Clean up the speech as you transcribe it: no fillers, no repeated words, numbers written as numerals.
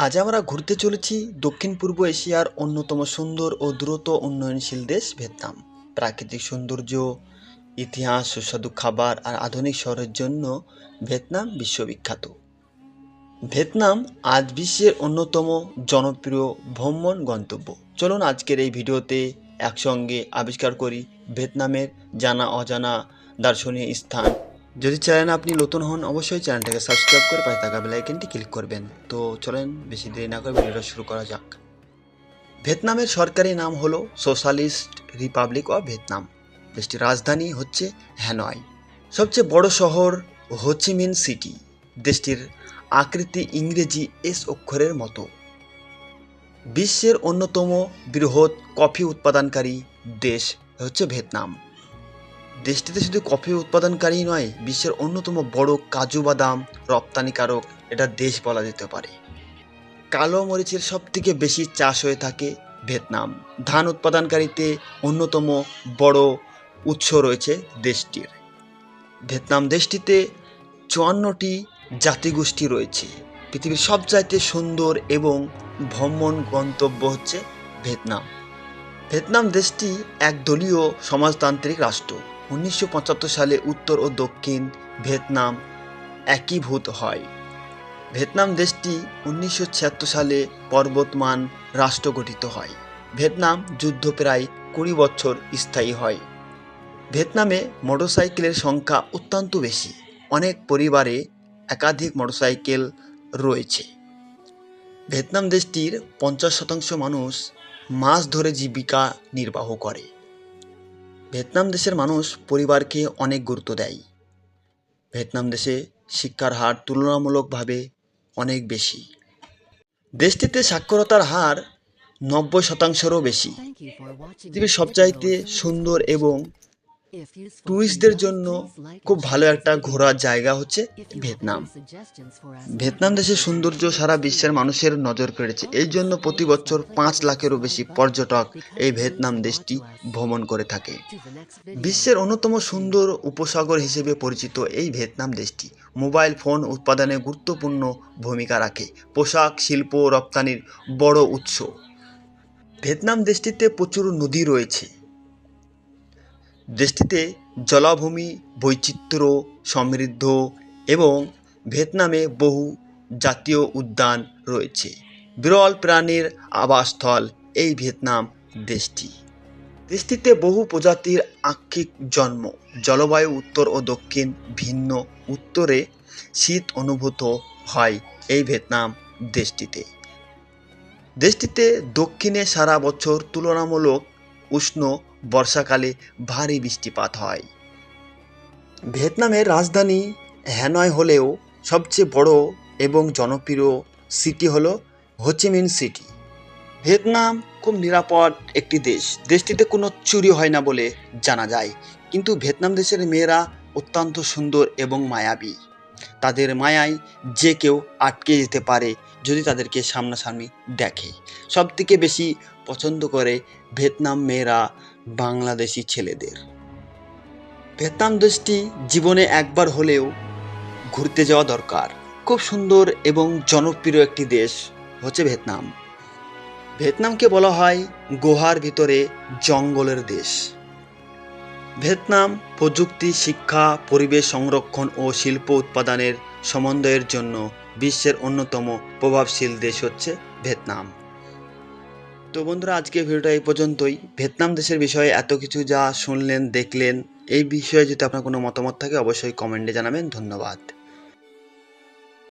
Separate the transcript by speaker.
Speaker 1: আজ আমরা ঘুরতে চলেছি দক্ষিণ পূর্ব এশিয়ার অন্যতম সুন্দর ও দ্রুত উন্নয়নশীল দেশ ভিয়েতনাম। প্রাকৃতিক সৌন্দর্য, ইতিহাস, সুস্বাদু খাবার আর আধুনিক শহরের জন্য ভিয়েতনাম বিশ্ববিখ্যাত। ভিয়েতনাম আজ বিশ্বের অন্যতম জনপ্রিয় ভ্রমণ গন্তব্য। চলুন আজকের এই ভিডিওতে একসঙ্গে আবিষ্কার করি ভিয়েতনামের জানা অজানা দর্শনীয় স্থান। যদি চ্যানেলে আপনি নতুন হন অবশ্যই চ্যানেলটাকে সাবস্ক্রাইব করে পাশে থাকা বেল আইকনটি ক্লিক করবেন। তো চলেন বেশি দেরি না করে ভিডিওটা শুরু করা যাক। ভিয়েতনামের সরকারি নাম হলো সোশ্যালিস্ট রিপাবলিক অফ ভিয়েতনাম। দেশটির রাজধানী হচ্ছে হ্যানয়। সবচেয়ে বড় শহর হোচিমিন সিটি। দেশটির আকৃতি ইংরেজি এস অক্ষরের মতো। বিশ্বের অন্যতম বৃহৎ কফি উৎপাদনকারী দেশ হচ্ছে ভিয়েতনাম। দেশটিতে শুধু কফি উৎপাদনকারী নয়, বিশ্বের অন্যতম বড় কাজু বাদাম রপ্তানিকারক এটা দেশ বলা যেতে পারে। কালো মরিচের সবথেকে বেশি চাষ হয়ে থাকে ভিয়েতনাম। ধান উৎপাদনকারীতে অন্যতম বড় উৎস রয়েছে দেশটির। ভিয়েতনাম দেশটিতে ৫৪টি জাতিগোষ্ঠী রয়েছে। পৃথিবীর সবচাইতে সুন্দর এবং ভ্রমণ গন্তব্য হচ্ছে ভিয়েতনাম। ভিয়েতনাম দেশটি একদলীয় সমাজতান্ত্রিক রাষ্ট্র। ১৯৭৫ সালে উত্তর ও দক্ষিণ ভিয়েতনাম একীভূত হয়। ভিয়েতনাম দেশটি ১৯৭৬ সালে পর্বতমান রাষ্ট্র গঠিত হয়। ভিয়েতনাম যুদ্ধ প্রায় ২০ বছর স্থায়ী হয়। ভিয়েতনামে মোটরসাইকেলের সংখ্যা অত্যন্ত বেশি। অনেক পরিবারে একাধিক মোটরসাইকেল রয়েছে। ভিয়েতনাম দেশটির ৫০% মানুষ মাছ ধরে জীবিকা নির্বাহ করে। ভিয়েতনাম দেশের মানুষ পরিবারকে অনেক গুরুত্ব দেয়। ভিয়েতনাম দেশে শিক্ষার হার তুলনামূলকভাবে অনেক বেশি। দেশটিতে সাক্ষরতার হার ৯০%-রও বেশি। পৃথিবীর সবচাইতে সুন্দর এবং ট্যুরিস্টদের জন্য খুব ভালো একটা ঘোরার জায়গা হচ্ছে ভিয়েতনাম। ভিয়েতনাম দেশের সৌন্দর্য সারা বিশ্বের মানুষের নজর কেড়েছে। এই জন্য প্রতি বছর ৫ লাখেরও বেশি পর্যটক এই ভিয়েতনাম দেশটি ভ্রমণ করে থাকে। বিশ্বের অন্যতম সুন্দর উপসাগর হিসেবে পরিচিত এই ভিয়েতনাম দেশটি মোবাইল ফোন উৎপাদনে গুরুত্বপূর্ণ ভূমিকা রাখে। পোশাক শিল্প রপ্তানির বড় উৎস। ভিয়েতনাম দেশটিতে প্রচুর নদী রয়েছে। দেশটিতে জলাভূমি বৈচিত্র্য সমৃদ্ধ এবং ভিয়েতনামে বহু জাতীয় উদ্যান রয়েছে। বিরল প্রাণীর আবাসস্থল এই ভিয়েতনাম দেশটি। দেশটিতে বহু প্রজাতির আক্ষিক জন্ম। জলবায়ু উত্তর ও দক্ষিণ ভিন্ন। উত্তরে শীত অনুভূত হয় এই ভিয়েতনাম দেশটিতে। দেশটিতে দক্ষিণে সারা বছর তুলনামূলক উষ্ণ, বর্ষাকালে ভারী বৃষ্টিপাত হয়। ভিয়েতনামের রাজধানী হ্যানয় হলেও সবচেয়ে বড় এবং জনপ্রিয় সিটি হলো হোচিমিন সিটি। ভিয়েতনাম খুব নিরাপদ একটি দেশ। দেশটিতে কোনো চুরি হয় না বলে জানা যায়। কিন্তু ভিয়েতনাম দেশের মেয়েরা অত্যন্ত সুন্দর এবং মায়াবী। তাদের মায়ায় যে কেউ আটকে যেতে পারে যদি তাদেরকে সামনাসামনি দেখে। সবথেকে বেশি পছন্দ করে ভিয়েতনাম মেয়েরা বাংলাদেশি ছেলেদের। ভিয়েতনাম দেশটি জীবনে একবার হলেও ঘুরতে যাওয়া দরকার। খুব সুন্দর এবং জনপ্রিয় একটি দেশ হচ্ছে ভিয়েতনাম। ভিয়েতনামকে বলা হয় গুহার ভিতরে জঙ্গলের দেশ। ভিয়েতনাম প্রযুক্তি, শিক্ষা, পরিবেশ সংরক্ষণ ও শিল্প উৎপাদনের সমন্বয়ের জন্য বিশ্বের অন্যতম প্রভাবশীল দেশ হচ্ছে ভিয়েতনাম। তো বন্ধুরা, আজকে ভিডিওটা এই পর্যন্তই। ভিয়েতনাম দেশের বিষয়ে এত কিছু যা শুনলেন দেখলেন, এই বিষয়ে যদি আপনার কোনো মতামত থাকে অবশ্যই কমেন্টে জানাবেন। ধন্যবাদ।